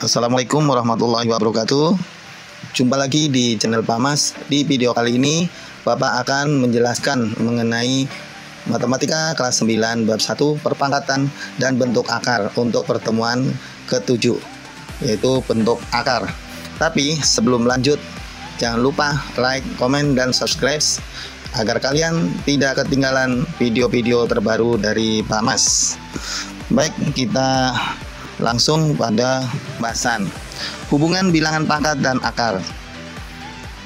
Assalamualaikum warahmatullahi wabarakatuh. Jumpa lagi di channel Pak Mas. Di video kali ini Bapak akan menjelaskan mengenai matematika kelas 9 bab 1 perpangkatan dan bentuk akar untuk pertemuan ke-7, yaitu bentuk akar. Tapi sebelum lanjut, jangan lupa like, komen, dan subscribe agar kalian tidak ketinggalan video-video terbaru dari Pak Mas. Baik, kita langsung pada bahasan hubungan bilangan pangkat dan akar.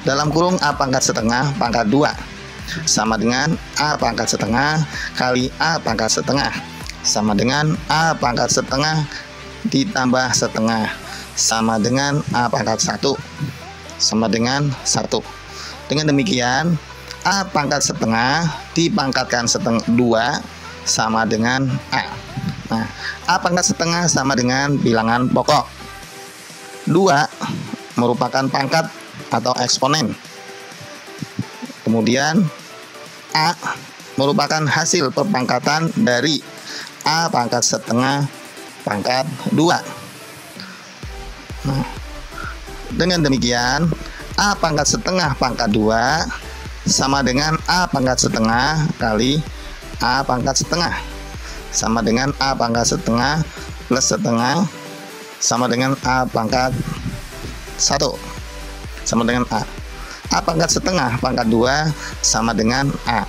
Dalam kurung A pangkat setengah pangkat 2 sama dengan A pangkat setengah kali A pangkat setengah sama dengan A pangkat setengah ditambah setengah sama dengan A pangkat 1 sama dengan 1. Dengan demikian A pangkat setengah dipangkatkan setengah 2 sama dengan A. Nah, A pangkat setengah sama dengan bilangan pokok. 2 merupakan pangkat atau eksponen. Kemudian A merupakan hasil perpangkatan dari A pangkat setengah pangkat 2. Nah, dengan demikian A pangkat setengah pangkat 2 sama dengan A pangkat setengah kali A pangkat setengah sama dengan A pangkat setengah plus setengah sama dengan A pangkat 1 sama dengan A. A pangkat setengah pangkat 2 sama dengan A,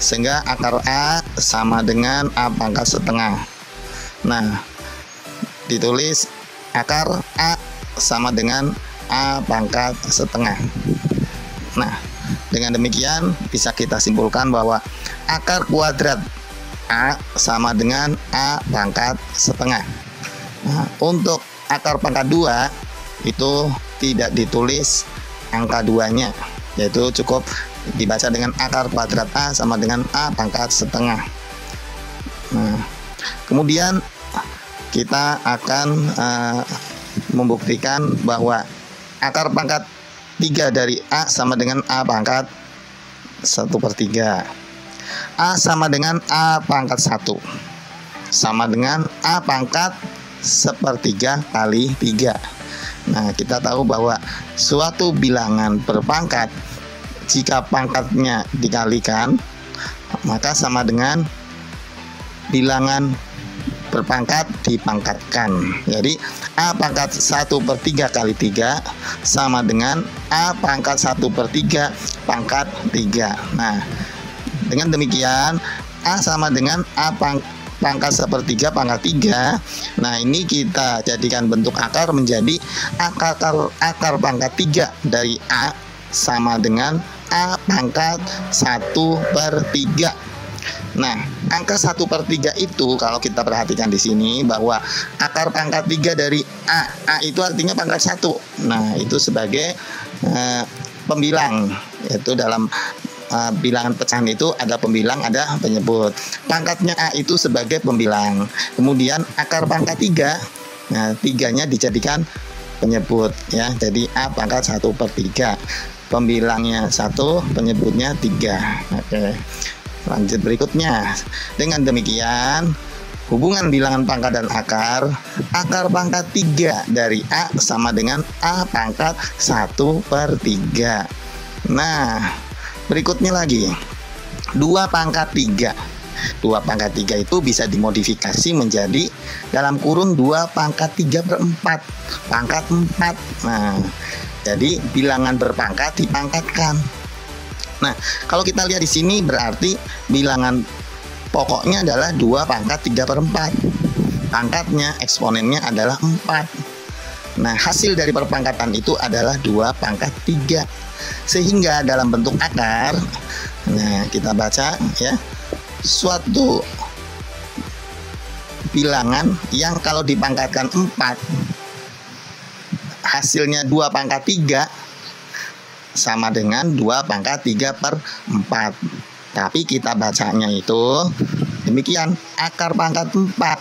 sehingga akar A sama dengan A pangkat setengah. Nah, ditulis akar A sama dengan A pangkat setengah. Nah, dengan demikian bisa kita simpulkan bahwa akar kuadrat A sama dengan A pangkat setengah. Nah, untuk akar pangkat 2 itu tidak ditulis angka 2-nya, yaitu cukup dibaca dengan akar kuadrat A sama dengan A pangkat setengah. Nah, kemudian kita akan membuktikan bahwa akar pangkat 3 dari A sama dengan A pangkat 1/3. A sama dengan A pangkat 1 sama dengan A pangkat 1/3 kali 3. Nah, kita tahu bahwa suatu bilangan berpangkat jika pangkatnya dikalikan maka sama dengan bilangan berpangkat dipangkatkan. Jadi A pangkat 1/3 kali 3 sama dengan A pangkat 1/3 pangkat 3. Nah, dengan demikian A sama dengan A pangkat 1/3 pangkat 3. Nah, ini kita jadikan bentuk akar menjadi akar pangkat 3 dari A sama dengan A pangkat 1/3. Nah, angka 1/3 itu kalau kita perhatikan di sini bahwa akar pangkat 3 dari A itu artinya pangkat 1. Nah, itu sebagai pembilang, yaitu dalam bilangan pecahan itu ada pembilang, ada penyebut. Pangkatnya A itu sebagai pembilang. Kemudian akar pangkat 3, nah 3-nya dijadikan penyebut ya. Jadi A pangkat 1/3. Pembilangnya 1, penyebutnya 3. Oke. Lanjut berikutnya. Dengan demikian hubungan bilangan pangkat dan akar pangkat 3 dari A sama dengan A pangkat 1/3. Nah, berikutnya lagi 2 pangkat 3. 2 pangkat 3 itu bisa dimodifikasi menjadi dalam kurung 2 pangkat 3/4 pangkat 4. Nah, jadi bilangan berpangkat dipangkatkan. Nah, kalau kita lihat di sini berarti bilangan pokoknya adalah 2 pangkat 3/4. Pangkatnya, eksponennya adalah 4. Nah, hasil dari perpangkatan itu adalah 2 pangkat 3. Sehingga dalam bentuk akar, nah kita baca ya, suatu bilangan yang kalau dipangkatkan 4 hasilnya 2 pangkat 3 sama dengan 2 pangkat 3/4. Tapi kita bacanya itu demikian, akar pangkat 4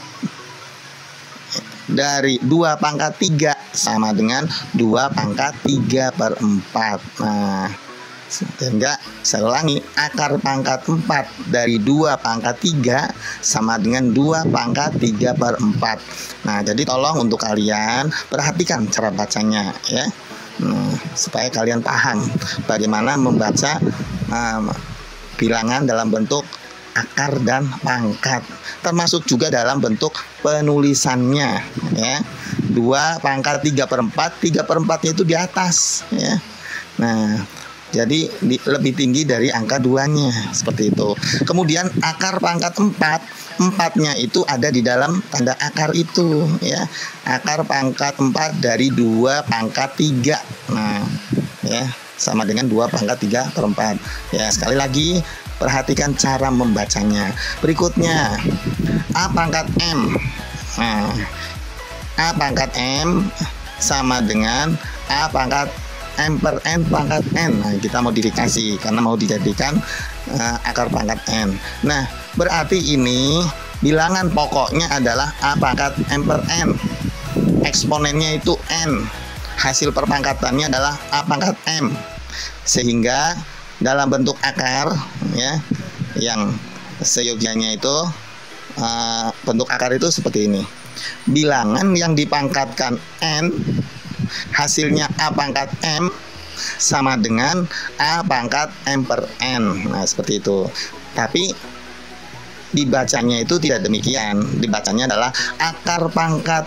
dari 2 pangkat 3 sama dengan 2 pangkat 3/4. Nah, Sehingga saya ulangi, akar pangkat 4 dari 2 pangkat 3 sama dengan 2 pangkat 3/4. Nah, jadi tolong untuk kalian perhatikan cara bacanya ya. Supaya kalian paham bagaimana membaca bilangan dalam bentuk akar dan pangkat, termasuk juga dalam bentuk penulisannya ya. 2 pangkat 3/4, 3/4-nya itu di atas ya. Nah, jadi lebih tinggi dari angka 2-nya seperti itu. Kemudian akar pangkat 4, 4-nya itu ada di dalam tanda akar itu ya. Akar pangkat 4 dari 2 pangkat 3. Nah, ya, sama dengan 2 pangkat 3/4. Ya, sekali lagi perhatikan cara membacanya. Berikutnya A pangkat M. Nah, A pangkat M sama dengan A pangkat M per N pangkat N. Nah, kita modifikasi karena mau dijadikan akar pangkat N. Nah, berarti ini bilangan pokoknya adalah A pangkat M per N. Eksponennya itu N. Hasil perpangkatannya adalah A pangkat M. Sehingga dalam bentuk akar ya, yang seyogianya itu bentuk akar itu seperti ini. Bilangan yang dipangkatkan N hasilnya A pangkat M sama dengan A pangkat M per N. Nah, seperti itu. Tapi dibacanya itu tidak demikian. Dibacanya adalah akar pangkat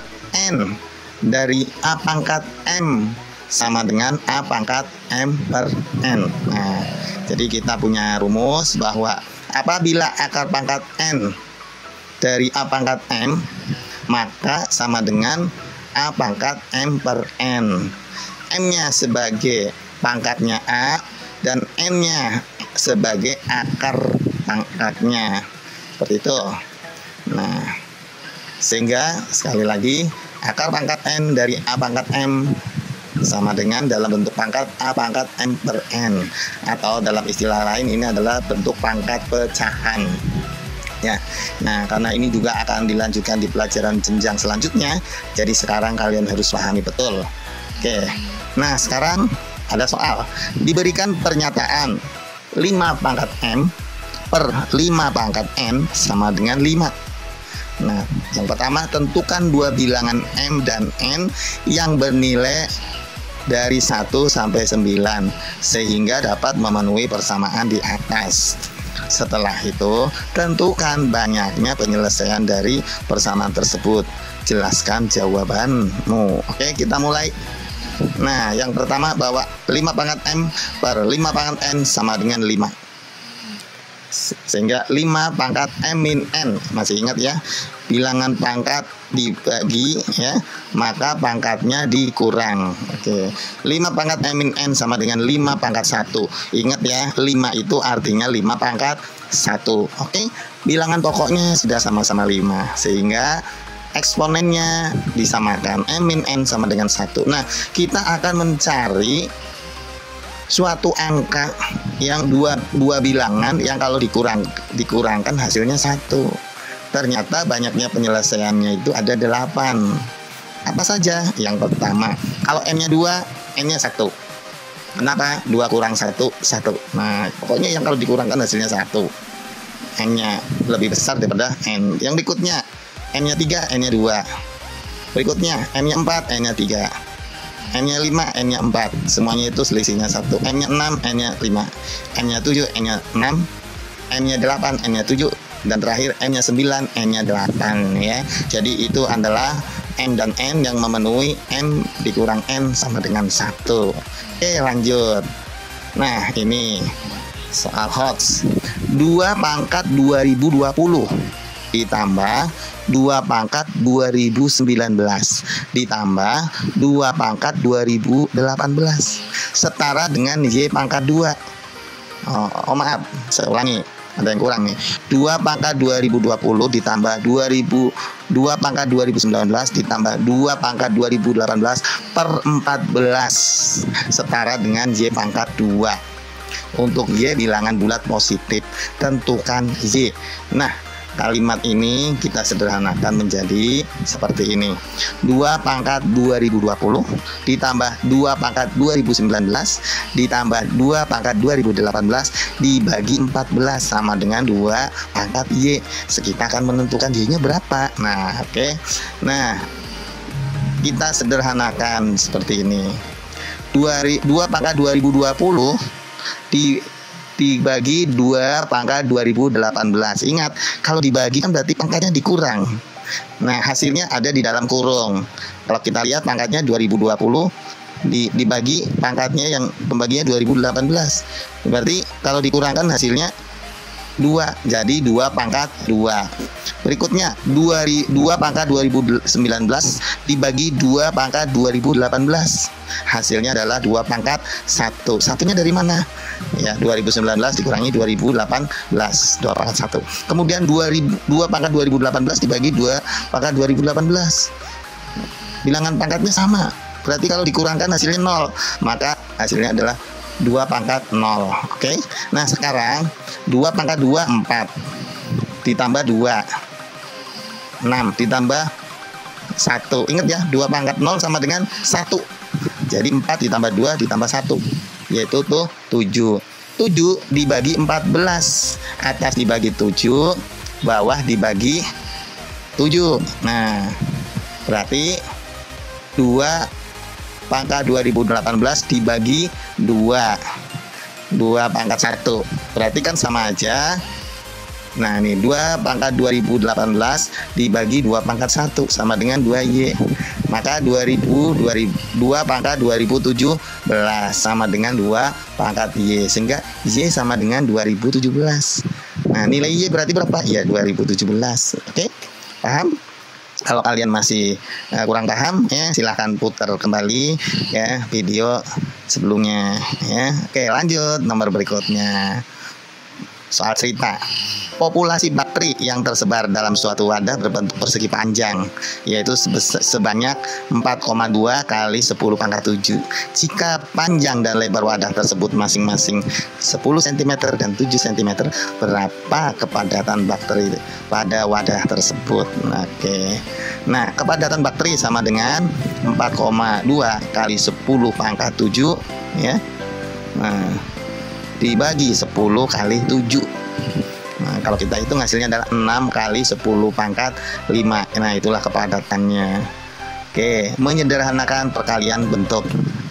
N dari A pangkat M sama dengan A pangkat M per N. Nah, jadi kita punya rumus bahwa apabila akar pangkat N dari A pangkat M, maka sama dengan A pangkat M per N. M-nya sebagai pangkatnya A dan N-nya sebagai akar pangkatnya. Seperti itu. Nah, sehingga sekali lagi akar pangkat N dari A pangkat M sama dengan dalam bentuk pangkat A pangkat M per N, atau dalam istilah lain ini adalah bentuk pangkat pecahan. Ya, nah karena ini juga akan dilanjutkan di pelajaran jenjang selanjutnya, jadi sekarang kalian harus pahami betul. Oke, nah sekarang ada soal, diberikan pernyataan 5 pangkat M per 5 pangkat N sama dengan 5. Nah, yang pertama tentukan 2 bilangan M dan N yang bernilai dari 1 sampai 9 sehingga dapat memenuhi persamaan di atas. Setelah itu, tentukan banyaknya penyelesaian dari persamaan tersebut. Jelaskan jawabanmu. Oke, kita mulai. Nah, yang pertama bahwa 5 pangkat M per 5 pangkat N sama dengan 5. Sehingga 5 pangkat M min N. Masih ingat ya? Bilangan pangkat dibagi ya, maka pangkatnya dikurang. Oke. 5 pangkat M min N sama dengan 5 pangkat 1. Ingat ya, 5 itu artinya 5 pangkat 1. Oke. Bilangan pokoknya sudah sama-sama 5, sehingga eksponennya disamakan. M min N sama dengan 1. Nah, kita akan mencari suatu angka yang dua bilangan yang kalau dikurangkan hasilnya 1. Ternyata banyaknya penyelesaiannya itu ada 8. Apa saja? Yang pertama, kalau M-nya 2, N-nya 1. Kenapa? 2 kurang 1, 1. Nah, pokoknya yang kalau dikurangkan hasilnya 1. N-nya lebih besar daripada N. Yang berikutnya, M-nya 3, N-nya 2. Berikutnya, M-nya 4, N-nya 3. M-nya 5, N-nya 4. Semuanya itu selisihnya 1. M-nya 6, N-nya 5. M-nya 7, N-nya 6. M-nya 8, N-nya 7. Dan terakhir M-nya 9, N-nya 8 ya. Jadi itu adalah M dan N yang memenuhi M dikurang N sama dengan 1. Oke, lanjut. Nah, ini soal HOTS. 2 pangkat 2020 ditambah 2 pangkat 2019 ditambah 2 pangkat 2018 setara dengan Y pangkat 2. Oh maaf, saya ulangi, ada yang kurang nih. 2 pangkat 2020 ditambah 2 pangkat 2019 ditambah 2 pangkat 2018 per 14 setara dengan Y pangkat 2. Untuk Y bilangan bulat positif, tentukan Y. Nah, kalimat ini kita sederhanakan menjadi seperti ini. 2 pangkat 2020 ditambah 2 pangkat 2019 ditambah 2 pangkat 2018 dibagi 14 sama dengan 2 pangkat Y. Kita akan menentukan Y-nya berapa. Nah, oke. Nah, kita sederhanakan seperti ini. 2 pangkat 2020 dibagi 2 pangkat 2018. Ingat, kalau dibagi kan berarti pangkatnya dikurang. Nah, hasilnya ada di dalam kurung. Kalau kita lihat pangkatnya 2020 dibagi pangkatnya yang pembaginya 2018. Berarti kalau dikurangkan hasilnya 2, jadi 2 pangkat 2. Berikutnya 2 pangkat 2019 dibagi 2 pangkat 2018. Hasilnya adalah 2 pangkat 1. Satunya dari mana? Ya, 2019 dikurangi 2018, 2 pangkat 1. Kemudian 2 pangkat 2018 dibagi 2 pangkat 2018. Bilangan pangkatnya sama. Berarti kalau dikurangkan hasilnya 0, maka hasilnya adalah 2 pangkat 0. Oke. Nah, sekarang 2 pangkat 2 4 ditambah 2 6 ditambah 1. Ingat ya, 2 pangkat 0 sama dengan 1. Jadi 4 ditambah 2 ditambah 1, yaitu tuh 7. 7 dibagi 14. Atas dibagi 7, bawah dibagi 7. Nah, berarti 2 pangkat 2018 dibagi 2 pangkat 1. Berarti kan sama aja. Nah, ini 2 pangkat 2018 dibagi 2 pangkat 1 sama dengan 2Y. Maka 2 pangkat 2017 sama dengan 2 pangkat Y. Sehingga Y sama dengan 2017. Nah, nilai Y berarti berapa? Ya, 2017. Oke? Paham? Kalau kalian masih kurang paham, ya silahkan putar kembali ya video sebelumnya ya. Oke, lanjut nomor berikutnya. Soal cerita. Populasi bakteri yang tersebar dalam suatu wadah berbentuk persegi panjang, yaitu sebanyak 4,2 kali 10 pangkat 7. Jika panjang dan lebar wadah tersebut masing-masing 10 cm dan 7 cm, berapa kepadatan bakteri pada wadah tersebut? Oke. Nah, kepadatan bakteri sama dengan 4,2 kali 10 pangkat 7 ya. Nah, dibagi 10 kali 7. Nah, kalau kita hitung hasilnya adalah 6 kali 10 pangkat 5. Nah, itulah kepadatannya. Oke, menyederhanakan perkalian bentuk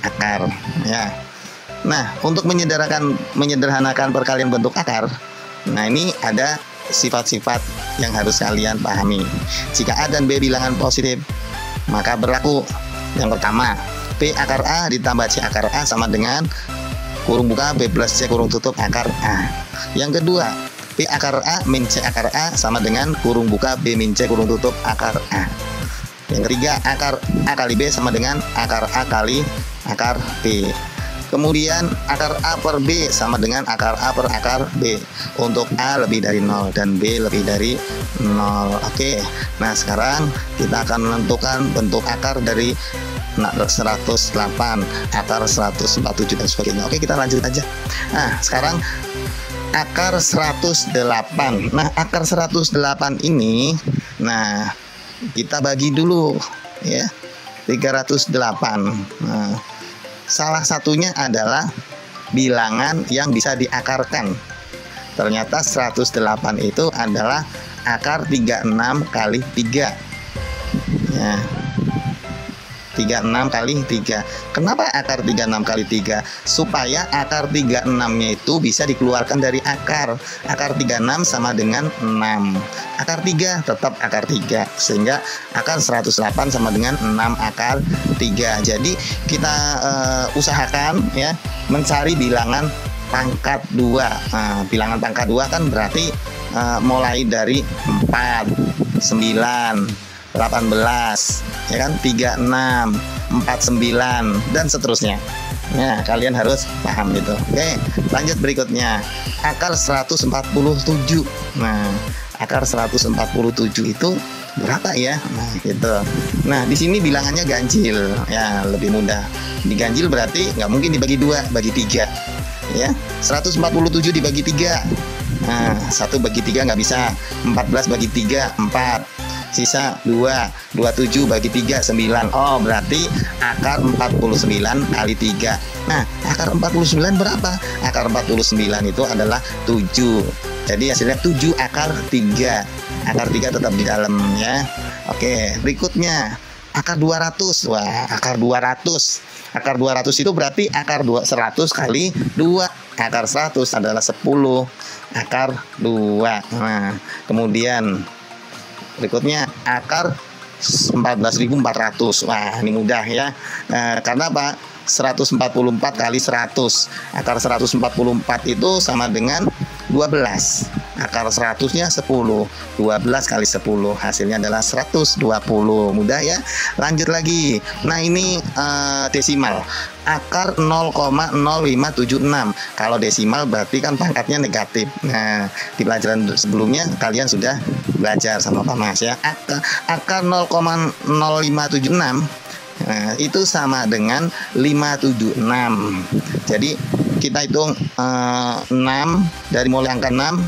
akar ya. Nah, untuk menyederhanakan perkalian bentuk akar, nah ini ada sifat-sifat yang harus kalian pahami. Jika A dan B bilangan positif, maka berlaku yang pertama, B akar A ditambah C akar A sama dengan kurung buka B plus C kurung tutup akar A. Yang kedua, B akar A min C akar A sama dengan kurung buka B min C kurung tutup akar A. Yang ketiga, akar A kali B sama dengan akar A kali akar B. Kemudian akar A per B sama dengan akar A per akar B untuk A lebih dari 0 dan B lebih dari 0. Oke. Nah, sekarang kita akan menentukan bentuk akar dari 108, akar 147 dan sebagainya. Oke, kita lanjut aja. Nah, sekarang akar 108. Nah, akar 108 ini, nah, kita bagi dulu ya. 308. Nah, salah satunya adalah bilangan yang bisa diakarkan. Ternyata 108 itu adalah akar 36 kali 3 ya. 36 kali 3. Kenapa akar 36 kali 3? Supaya akar 36-nya itu bisa dikeluarkan dari akar. Akar 36 sama dengan 6. Akar 3 tetap akar 3. Sehingga akar 108 sama dengan 6 akar 3. Jadi kita usahakan ya mencari bilangan pangkat 2. Nah, bilangan pangkat 2 kan berarti mulai dari 4, 9, 18 ya kan, 36, 49 dan seterusnya. Ya, kalian harus paham itu. Oke, lanjut berikutnya. Akar 147. Nah, akar 147 itu berapa ya? Nah, gitu. Nah, di sini bilangannya ganjil. Ya, lebih mudah. Diganjil berarti nggak mungkin dibagi 2, bagi 3. Ya, 147 dibagi 3. Nah, 1 bagi 3 nggak bisa. 14 bagi 3, 4. Sisa 2. 27 bagi 3, 9. Oh, berarti akar 49 kali 3. Nah, akar 49 berapa? Akar 49 itu adalah 7. Jadi hasilnya 7 akar 3. Akar 3 tetap di dalam ya. Oke, berikutnya akar 200. Wah, akar 200. Akar 200 itu berarti akar 100 kali 2. Akar 100 adalah 10. Akar 2. Nah, kemudian berikutnya akar 14.400. Wah, ini mudah ya. Karena apa? 144 kali 100. Akar 144 itu sama dengan 12. Akar 100-nya 10. 12 kali 10 hasilnya adalah 120. Mudah ya. Lanjut lagi. Nah, ini desimal. Akar 0,0576. Kalau desimal berarti kan pangkatnya negatif. Nah, di pelajaran sebelumnya kalian sudah belajar sama Pak Mas ya. Akar 0,0576 itu sama dengan 576. Jadi kita hitung 6 dari mulai angka 6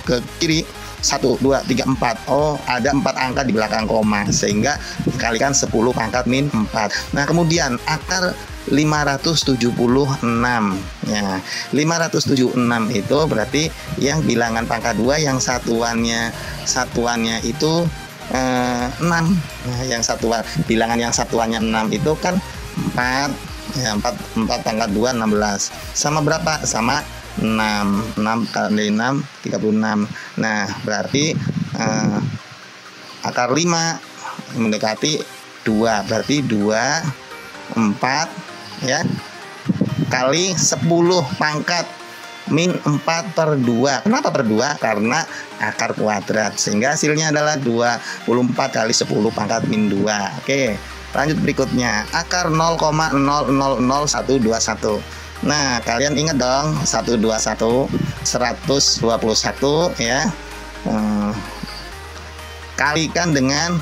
ke kiri 1, 2, 3, 4. Oh, ada 4 angka di belakang koma, sehingga dikalikan 10 pangkat min 4. Nah, kemudian akar 576 ya. 576 itu berarti yang bilangan pangkat 2 yang satuannya itu 6. Nah, yang bilangan yang satuannya 6 itu kan 4 ya. 4 pangkat 2 16. Sama berapa? Sama 6. 6 kali 6 36. Nah, berarti akar 5 mendekati 2. Berarti 2 4 ya kali 10 pangkat min 4 per 2. Kenapa per 2? Karena akar kuadrat, sehingga hasilnya adalah 24 kali 10 pangkat min 2. Oke, lanjut berikutnya. Akar 0,000121. Nah, kalian ingat dong, 121 121 ya. Kalikan dengan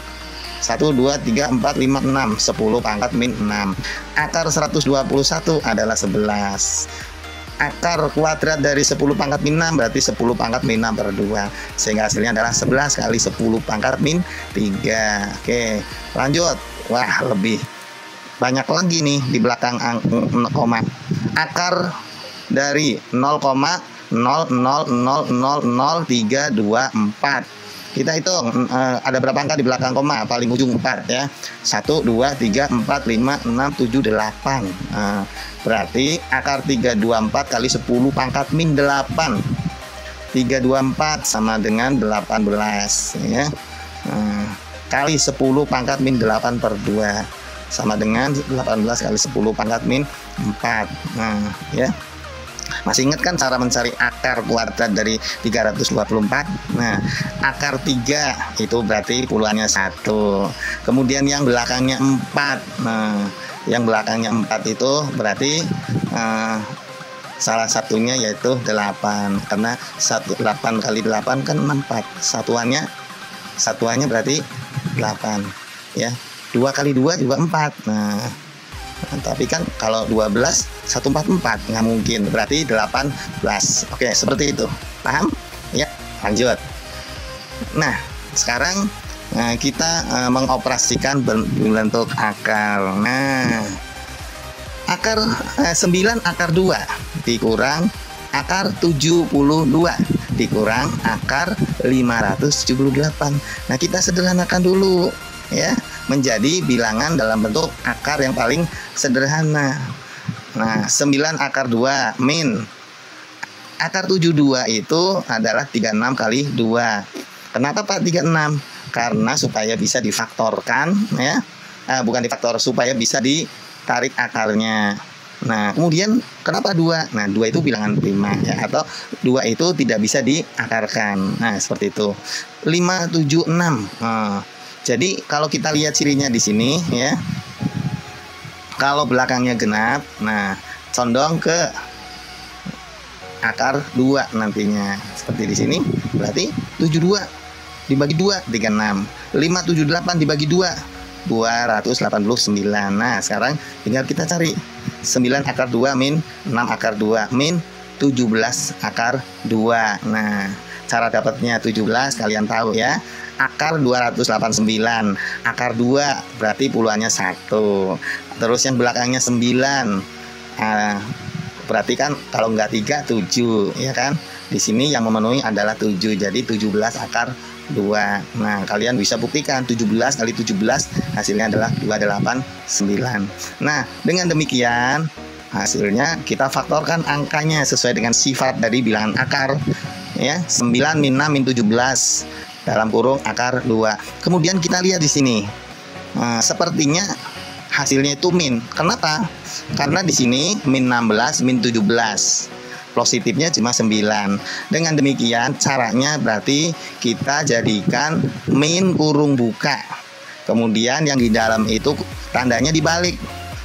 1, 2, 3, 4, 5, 6. 10 pangkat min 6. Akar 121 adalah 11. Akar kuadrat dari 10 pangkat min 6 berarti 10 pangkat min 6 per 2. Sehingga hasilnya adalah 11 kali 10 pangkat min 3. Oke, lanjut. Wah, lebih banyak lagi nih di belakang koma. Akar dari 0,00000324. Kita hitung ada berapa angka di belakang koma, paling ujung 4 ya. 1, 2, 3, 4, 5, 6, 7, 8. Berarti akar 324 kali 10 pangkat min 8. 324 sama dengan 18 ya. Kali 10 pangkat min 8 per 2 sama dengan 18 kali 10 pangkat min 4. Nah, ya. Masih ingat kan cara mencari akar kuadrat dari 324? Nah, akar 3 itu berarti puluhannya 1. Kemudian yang belakangnya 4. Nah, yang belakangnya 4 itu berarti salah satunya yaitu 8. Karena 8 kali 8 kan 64. Satuannya berarti 8 ya. 2 kali 2 juga 4. Nah, tapi kan kalau 12 144 nggak mungkin, berarti 18. Oke, seperti itu. Paham? Ya, lanjut. Nah, sekarang kita mengoperasikan bentuk akar. Nah, akar 9 akar 2 dikurang akar 72 dikurang akar 578. Nah, kita sederhanakan dulu ya, menjadi bilangan dalam bentuk akar yang paling sederhana. Nah, 9 akar 2 min akar 72 itu adalah 36 kali 2. Kenapa Pak 36? Karena supaya bisa difaktorkan ya. Bukan difaktor, supaya bisa ditarik akarnya. Nah, kemudian kenapa 2? Nah, 2 itu bilangan prima ya, atau 2 itu tidak bisa diakarkan. Nah, seperti itu. 576. Jadi kalau kita lihat cirinya di sini ya, kalau belakangnya genap, nah condong ke akar 2 nantinya. Seperti di sini, berarti 72 dibagi 2, 36. 578 dibagi 2, 289. Nah, sekarang tinggal kita cari 9 akar 2 min 6 akar 2 min 17 akar 2. Nah, cara dapatnya 17 kalian tahu ya. Akar 289. Akar 2 berarti puluhannya 1. Terus yang belakangnya 9. Berarti kan kalau nggak 3, 7 ya kan. Di sini yang memenuhi adalah 7. Jadi 17 akar 2. Nah, kalian bisa buktikan 17 kali 17 hasilnya adalah 289. Nah, dengan demikian hasilnya kita faktorkan angkanya sesuai dengan sifat dari bilangan akar ya. 9 min 6 min 17 dalam kurung akar 2. Kemudian kita lihat di sini. Sepertinya hasilnya itu min. Kenapa? Karena di sini min 16 min 17. Positifnya cuma 9. Dengan demikian caranya berarti kita jadikan min kurung buka. Kemudian yang di dalam itu tandanya dibalik.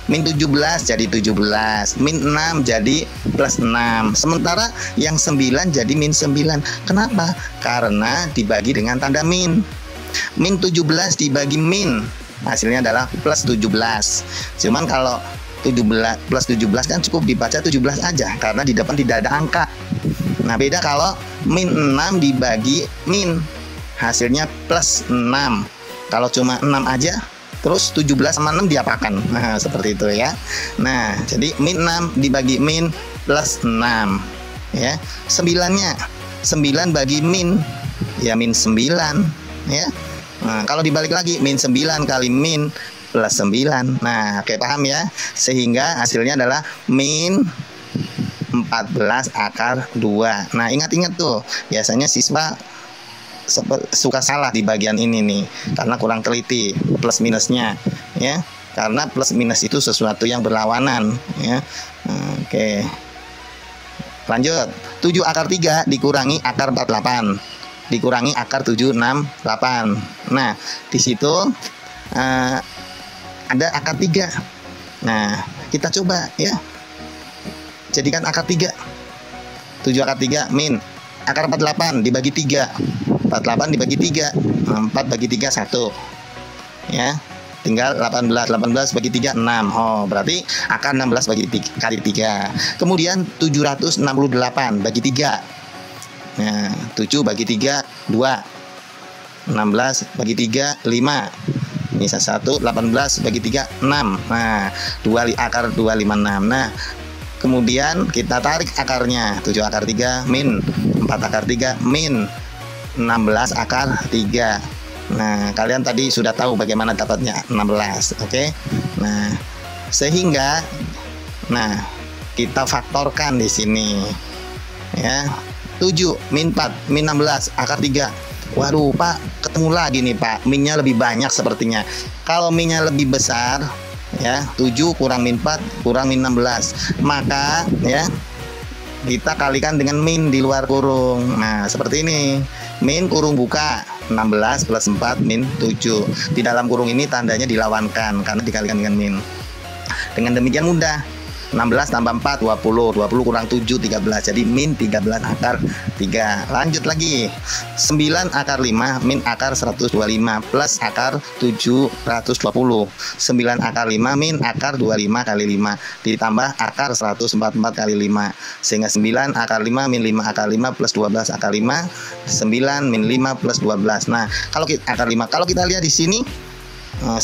Min 17 jadi 17, min 6 jadi plus 6. Sementara yang 9 jadi min 9. Kenapa? Karena dibagi dengan tanda min. Min 17 dibagi min, hasilnya adalah plus 17. Cuman kalau 17 plus 17 kan cukup dibaca 17 aja karena di depan tidak ada angka. Nah, beda kalau min 6 dibagi min, hasilnya plus 6. Kalau cuma 6 aja, terus 17 sama 6 diapakan? Nah, seperti itu ya. Nah, jadi min 6 dibagi min plus 6 ya. 9-nya 9 bagi min ya min 9 ya. Nah, kalau dibalik lagi min 9 kali min plus 9. Nah, oke, paham ya? Sehingga hasilnya adalah min 14 akar 2. Nah, ingat-ingat tuh, biasanya siswa suka salah di bagian ini nih karena kurang teliti plus minusnya ya, karena plus minus itu sesuatu yang berlawanan ya. Oke, lanjut. 7 akar 3 dikurangi akar 48 dikurangi akar 768. Nah, di situ ada akar 3. Nah, kita coba ya, jadikan akar 3. 7 akar 3 min akar 48 dibagi 3. 48 dibagi 3, 4 bagi 3 1 ya, tinggal 18 bagi 3 6. Oh, berarti akar 16 bagi 3, kali 3. Kemudian 768 bagi 3. Nah, 7 bagi 3 2, 16 bagi 3 5, ini 1, 18 bagi 3 6. Nah, akar 256. Nah, kemudian kita tarik akarnya. 7 akar 3 min 4 akar 3 min 16 akar 3. Nah, kalian tadi sudah tahu bagaimana dapatnya 16. Oke. Nah, sehingga kita faktorkan di sini. Ya. 7 min 4 min 16 akar 3. Waduh, Pak, ketemu lagi nih, Pak. Minnya lebih banyak sepertinya. Kalau minnya lebih besar, ya, 7 kurang min 4 kurang min 16. Maka ya kita kalikan dengan min di luar kurung. Nah, seperti ini. Min kurung buka 16 plus 4 min 7. Di dalam kurung ini tandanya dilawankan karena dikalikan dengan min. Dengan demikian mudah. 16 tambah 4 20. 20 kurang 7 13. Jadi min 13 akar 3. Lanjut lagi. 9 akar 5 min akar 125 plus akar 720. 9 akar 5 min akar 25 kali 5 ditambah akar 144 kali 5. Sehingga 9 akar 5 min 5 akar 5 plus 12 akar 5. 9 min 5 plus 12. Nah, kalau kita akar 5, kalau kita lihat di sini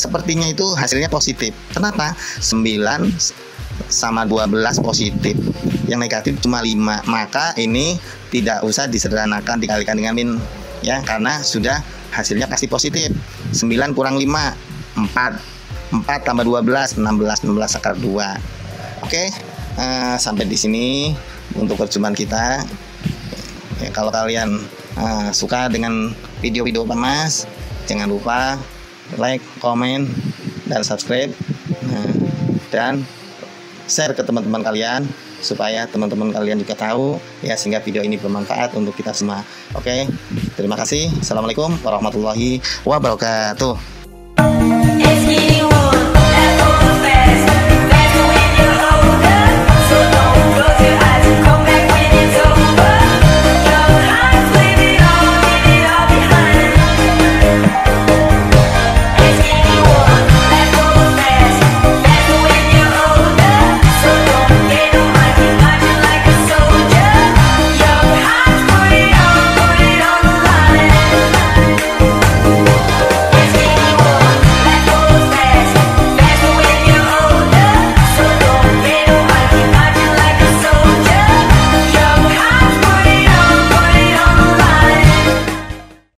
sepertinya itu hasilnya positif. Kenapa? 9 sama 12 positif, yang negatif cuma 5. Maka ini tidak usah disederhanakan dikalikan dengan min ya, karena sudah hasilnya pasti positif. 9 kurang 5 4 tambah 12 16 akar 2. Oke, sampai di sini untuk perjumpaan kita ya. Kalau kalian suka dengan video-video Pak Mas, jangan lupa like, komen, dan subscribe, dan share ke teman-teman kalian supaya teman-teman kalian juga tahu ya, sehingga video ini bermanfaat untuk kita semua. Oke, terima kasih. Assalamualaikum warahmatullahi wabarakatuh.